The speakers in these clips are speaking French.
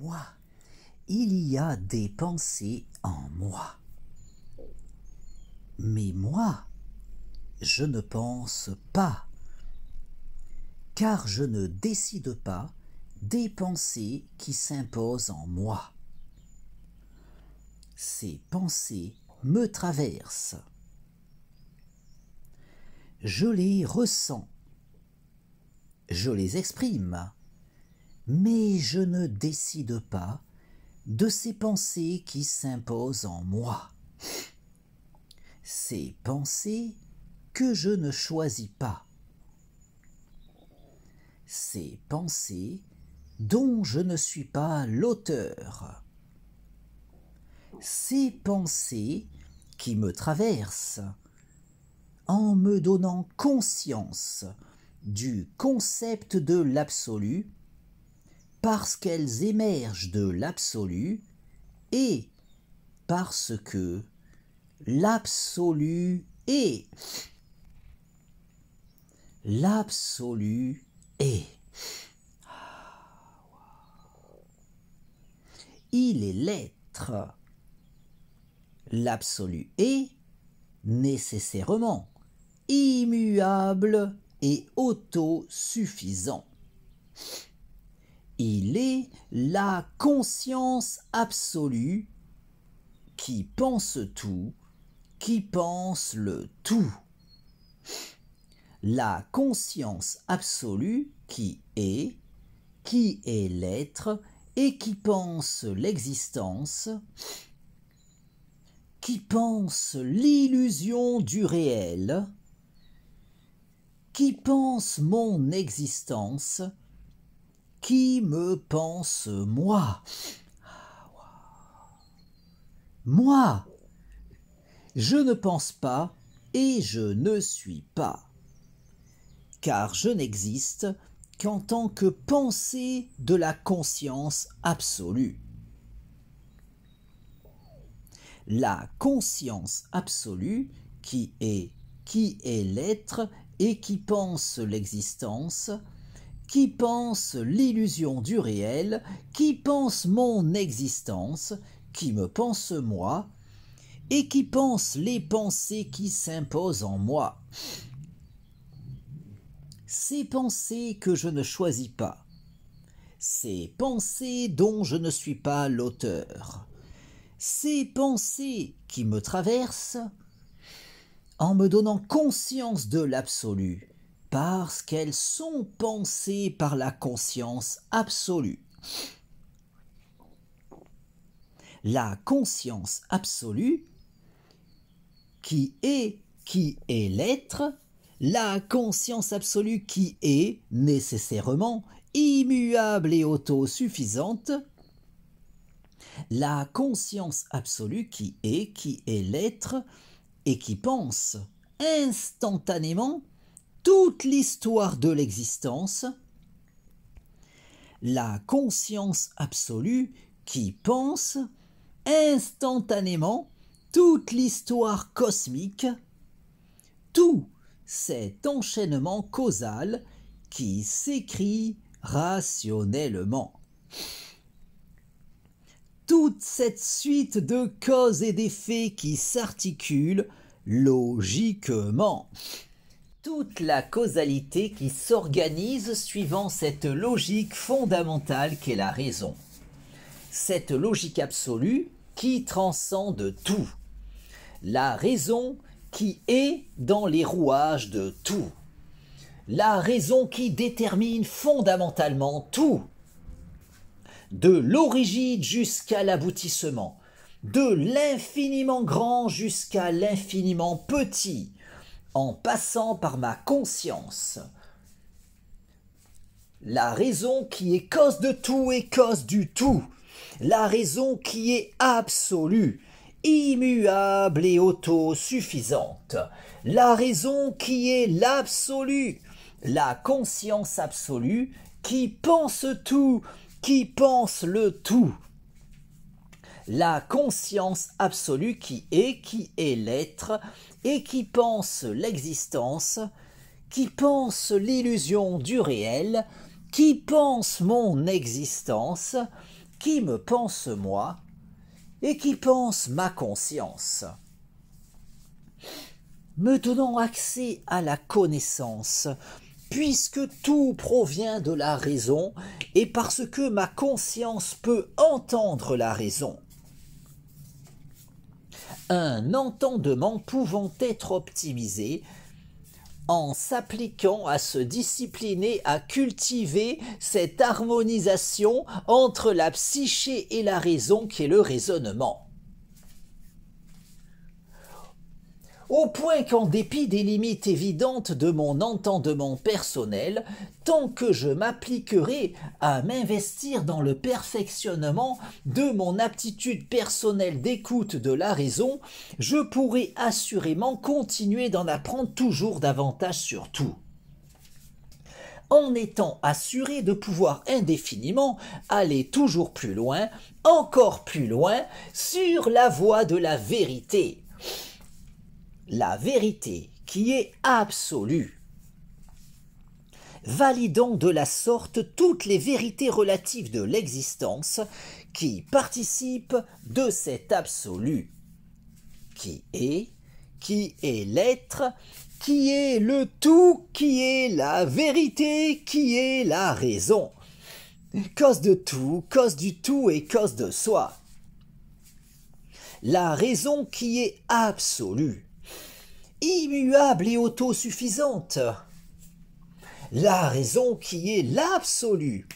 moi. Il y a des pensées en moi. Mais moi, je ne pense pas, car je ne décide pas des pensées qui s'imposent en moi. Ces pensées me traversent. Je les ressens, je les exprime, mais je ne décide pas de ces pensées qui s'imposent en moi. Ces pensées que je ne choisis pas. Ces pensées dont je ne suis pas l'auteur. Ces pensées qui me traversent en me donnant conscience du concept de l'absolu parce qu'elles émergent de l'absolu et parce que l'absolu est. L'absolu est. Il est l'être. L'absolu est nécessairement immuable et autosuffisant. Il est la conscience absolue qui pense tout, qui pense le tout. La conscience absolue qui est l'être et qui pense l'existence, qui pense l'illusion du réel, qui pense mon existence, qui me pense moi. Moi, je ne pense pas et je ne suis pas, car je n'existe qu'en tant que pensée de la conscience absolue. La conscience absolue qui est l'être et qui pense l'existence, qui pense l'illusion du réel, qui pense mon existence, qui me pense moi, et qui pense les pensées qui s'imposent en moi. Ces pensées que je ne choisis pas, ces pensées dont je ne suis pas l'auteur, ces pensées qui me traversent en me donnant conscience de l'absolu, parce qu'elles sont pensées par la conscience absolue. La conscience absolue qui est l'être, la conscience absolue qui est nécessairement immuable et autosuffisante, la conscience absolue qui est l'être et qui pense instantanément toute l'histoire de l'existence, la conscience absolue qui pense instantanément toute l'histoire cosmique, tout cet enchaînement causal qui s'écrit rationnellement. Toute cette suite de causes et d'effets qui s'articulent logiquement. Toute la causalité qui s'organise suivant cette logique fondamentale qu'est la raison. Cette logique absolue qui transcende tout. La raison qui est dans les rouages de tout. La raison qui détermine fondamentalement tout. De l'origine jusqu'à l'aboutissement, de l'infiniment grand jusqu'à l'infiniment petit, en passant par ma conscience. La raison qui est cause de tout et cause du tout. La raison qui est absolue, immuable et autosuffisante. La raison qui est l'absolu, la conscience absolue qui pense tout, qui pense le tout. La conscience absolue qui est l'être et qui pense l'existence, qui pense l'illusion du réel, qui pense mon existence, qui me pense moi et qui pense ma conscience, me donnant accès à la connaissance, puisque tout provient de la raison et parce que ma conscience peut entendre la raison. Un entendement pouvant être optimisé en s'appliquant à se discipliner à cultiver cette harmonisation entre la psyché et la raison qui est le raisonnement. Au point qu'en dépit des limites évidentes de mon entendement personnel, tant que je m'appliquerai à m'investir dans le perfectionnement de mon aptitude personnelle d'écoute de la raison, je pourrai assurément continuer d'en apprendre toujours davantage sur tout, en étant assuré de pouvoir indéfiniment aller toujours plus loin, encore plus loin, sur la voie de la vérité. La vérité qui est absolue, validant de la sorte toutes les vérités relatives de l'existence qui participent de cet absolu, qui est l'être, qui est le tout, qui est la vérité, qui est la raison, cause de tout, cause du tout et cause de soi. La raison qui est absolue, immuable et autosuffisante. La raison qui est l'absolu.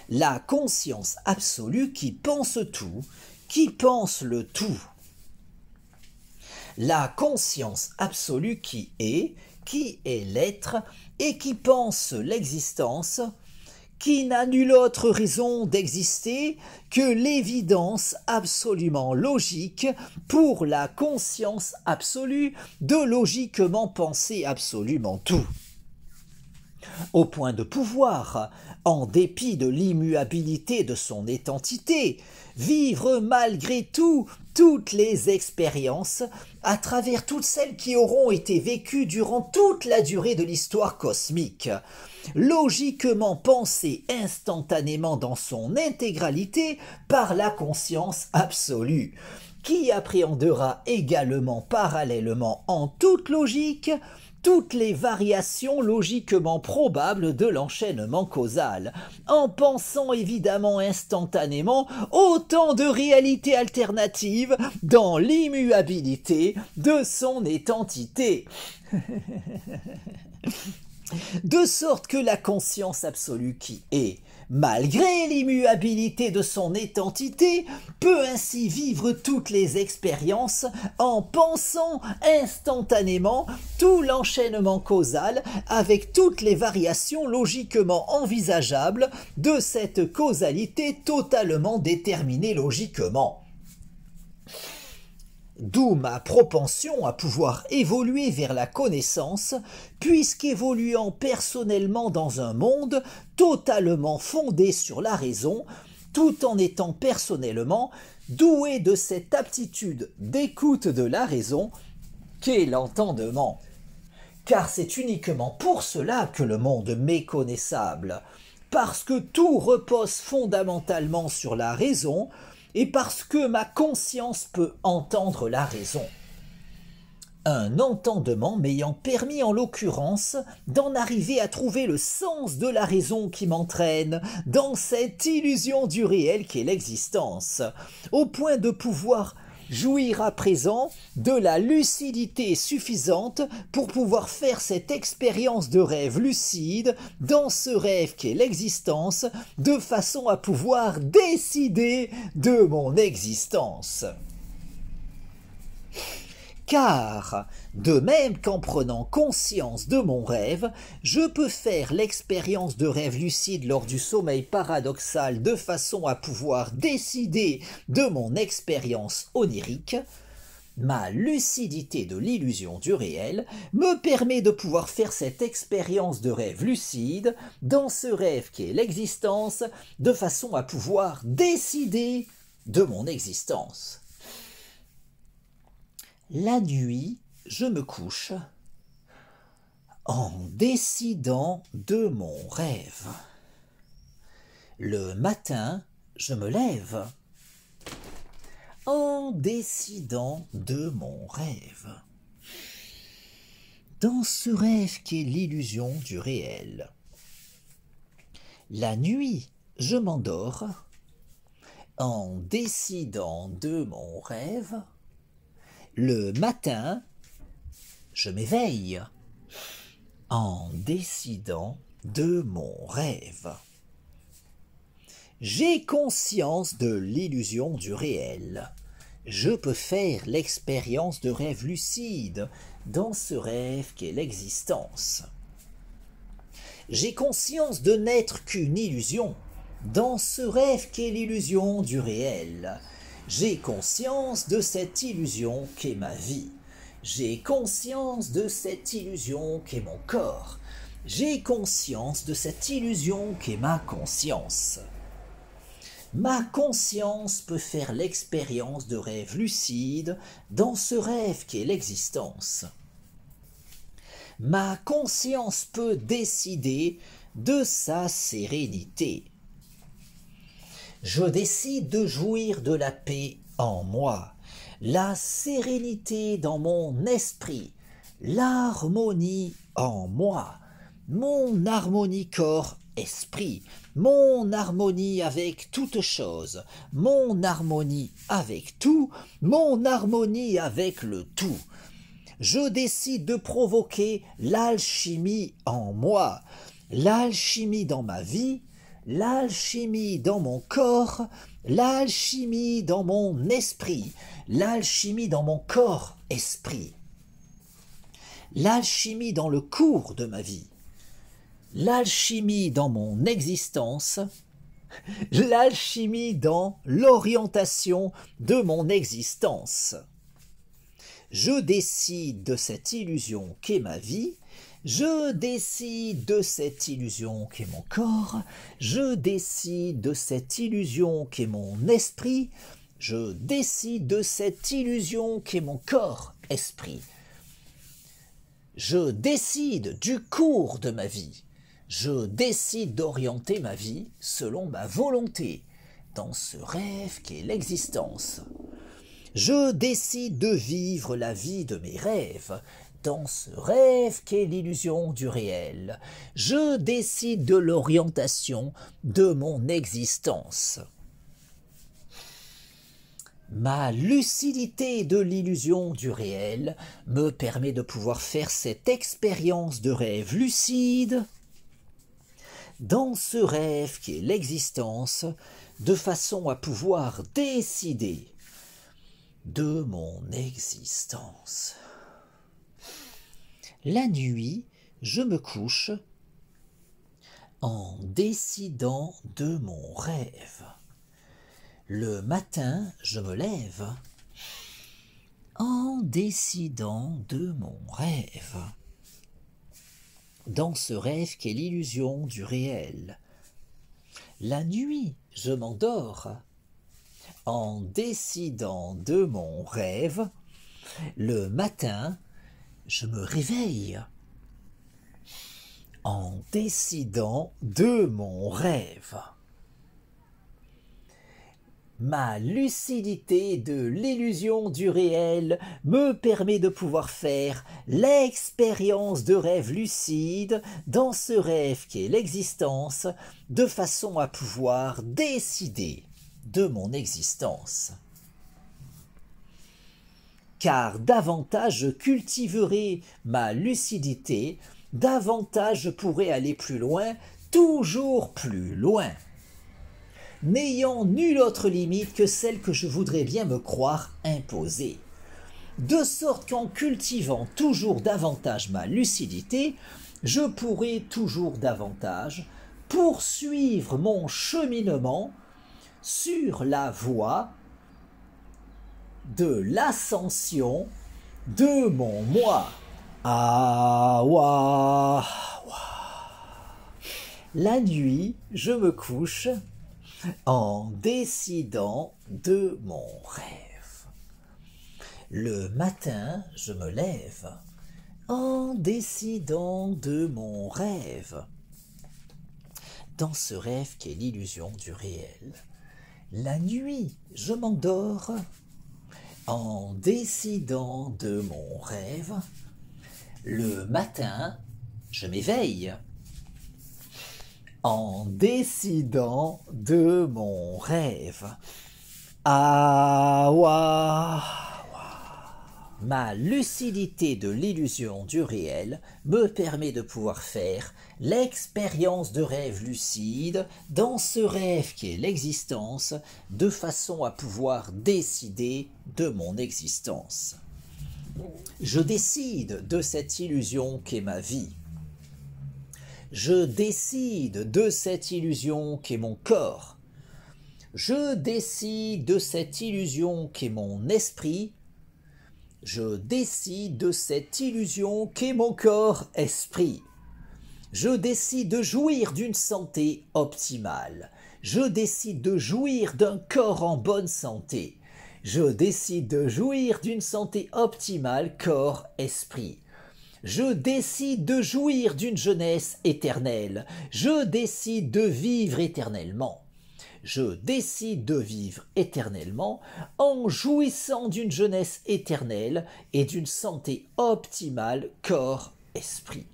La conscience absolue qui pense tout, qui pense le tout. La conscience absolue qui est l'être et qui pense l'existence, qui n'a nulle autre raison d'exister que l'évidence absolument logique pour la conscience absolue de logiquement penser absolument tout, au point de pouvoir, en dépit de l'immuabilité de son identité, vivre malgré tout toutes les expériences à travers toutes celles qui auront été vécues durant toute la durée de l'histoire cosmique, logiquement pensée instantanément dans son intégralité par la conscience absolue, qui appréhendera également parallèlement en toute logique toutes les variations logiquement probables de l'enchaînement causal, en pensant évidemment instantanément autant de réalités alternatives dans l'immuabilité de son identité. De sorte que la conscience absolue qui est, malgré l'immuabilité de son identité, peut ainsi vivre toutes les expériences en pensant instantanément tout l'enchaînement causal avec toutes les variations logiquement envisageables de cette causalité totalement déterminée logiquement. D'où ma propension à pouvoir évoluer vers la connaissance, puisqu'évoluant personnellement dans un monde totalement fondé sur la raison, tout en étant personnellement doué de cette aptitude d'écoute de la raison qu'est l'entendement. Car c'est uniquement pour cela que le monde m'est connaissable, parce que tout repose fondamentalement sur la raison, et parce que ma conscience peut entendre la raison. Un entendement m'ayant permis en l'occurrence d'en arriver à trouver le sens de la raison qui m'entraîne dans cette illusion du réel qu'est l'existence, au point de pouvoir jouir à présent de la lucidité suffisante pour pouvoir faire cette expérience de rêve lucide dans ce rêve qu'est l'existence, de façon à pouvoir décider de mon existence. Car, de même qu'en prenant conscience de mon rêve, je peux faire l'expérience de rêve lucide lors du sommeil paradoxal de façon à pouvoir décider de mon expérience onirique, ma lucidité de l'illusion du réel me permet de pouvoir faire cette expérience de rêve lucide dans ce rêve qui est l'existence, de façon à pouvoir décider de mon existence. La nuit, je me couche en décidant de mon rêve. Le matin, je me lève. En décidant de mon rêve. Dans ce rêve qu'est l'illusion du réel. La nuit, je m'endors. En décidant de mon rêve. Le matin, je m'éveille. En décidant de mon rêve. J'ai conscience de l'illusion du réel. Je peux faire l'expérience de rêve lucide dans ce rêve qu'est l'existence. J'ai conscience de n'être qu'une illusion dans ce rêve qu'est l'illusion du réel. J'ai conscience de cette illusion qu'est ma vie. J'ai conscience de cette illusion qu'est mon corps. J'ai conscience de cette illusion qu'est ma conscience. Ma conscience peut faire l'expérience de rêve lucide dans ce rêve qu'est l'existence. Ma conscience peut décider de sa sérénité. Je décide de jouir de la paix en moi, la sérénité dans mon esprit, l'harmonie en moi, mon harmonie corps-esprit, mon harmonie avec toute chose, mon harmonie avec tout, mon harmonie avec le tout. Je décide de provoquer l'alchimie en moi, l'alchimie dans ma vie, l'alchimie dans mon corps, l'alchimie dans mon esprit, l'alchimie dans mon corps-esprit, l'alchimie dans le cours de ma vie, l'alchimie dans mon existence, l'alchimie dans l'orientation de mon existence. Je décide de cette illusion qu'est ma vie, je décide de cette illusion qu'est mon corps, je décide de cette illusion qu'est mon esprit, je décide de cette illusion qu'est mon corps-esprit. Je décide du cours de ma vie. Je décide d'orienter ma vie selon ma volonté, dans ce rêve qu'est l'existence. Je décide de vivre la vie de mes rêves, dans ce rêve qu'est l'illusion du réel. Je décide de l'orientation de mon existence. Ma lucidité de l'illusion du réel me permet de pouvoir faire cette expérience de rêve lucide dans ce rêve qui est l'existence, de façon à pouvoir décider de mon existence. La nuit, je me couche en décidant de mon rêve. Le matin, je me lève en décidant de mon rêve. Dans ce rêve qu'est l'illusion du réel. La nuit, je m'endors en décidant de mon rêve. Le matin, je me réveille en décidant de mon rêve. Ma lucidité de l'illusion du réel me permet de pouvoir faire l'expérience de rêve lucide dans ce rêve qui est l'existence, de façon à pouvoir décider de mon existence. Car davantage je cultiverai ma lucidité, davantage je pourrai aller plus loin, toujours plus loin, n'ayant nulle autre limite que celle que je voudrais bien me croire imposer. De sorte qu'en cultivant toujours davantage ma lucidité, je pourrai toujours davantage poursuivre mon cheminement sur la voie de l'ascension de mon moi. Ah, wa, wa. La nuit, je me couche en décidant de mon rêve. Le matin, je me lève en décidant de mon rêve. Dans ce rêve qui est l'illusion du réel. La nuit, je m'endors en décidant de mon rêve. Le matin, je m'éveille en décidant de mon rêve. Ah, ouah. Ma lucidité de l'illusion du réel me permet de pouvoir faire l'expérience de rêve lucide dans ce rêve qui est l'existence, de façon à pouvoir décider de mon existence. Je décide de cette illusion qu'est ma vie. Je décide de cette illusion qu'est mon corps. Je décide de cette illusion qu'est mon esprit. Je décide de cette illusion qu'est mon corps-esprit. Je décide de jouir d'une santé optimale. Je décide de jouir d'un corps en bonne santé. Je décide de jouir d'une santé optimale corps-esprit. Je décide de jouir d'une jeunesse éternelle. Je décide de vivre éternellement. Je décide de vivre éternellement en jouissant d'une jeunesse éternelle et d'une santé optimale corps-esprit.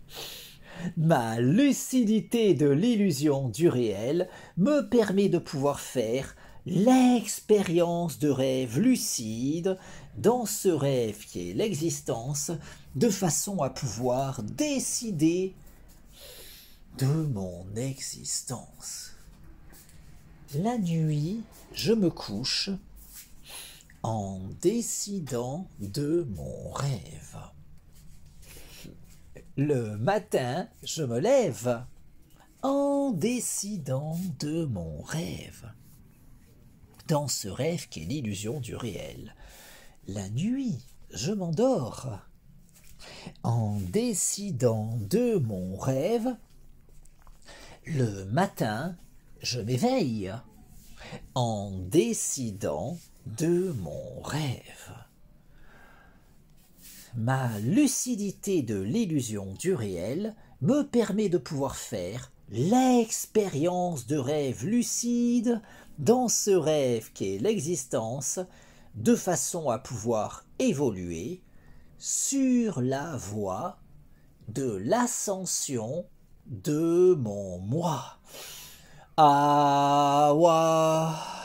Ma lucidité de l'illusion du réel me permet de pouvoir faire l'expérience de rêve lucide dans ce rêve qui est l'existence, de façon à pouvoir décider de mon existence. La nuit, je me couche en décidant de mon rêve. Le matin, je me lève en décidant de mon rêve. Dans ce rêve qui est l'illusion du réel. La nuit, je m'endors en décidant de mon rêve. Le matin, je m'éveille en décidant de mon rêve. Ma lucidité de l'illusion du réel me permet de pouvoir faire l'expérience de rêve lucide dans ce rêve qui est l'existence, de façon à pouvoir évoluer sur la voie de l'ascension de mon moi. Ah, ouah.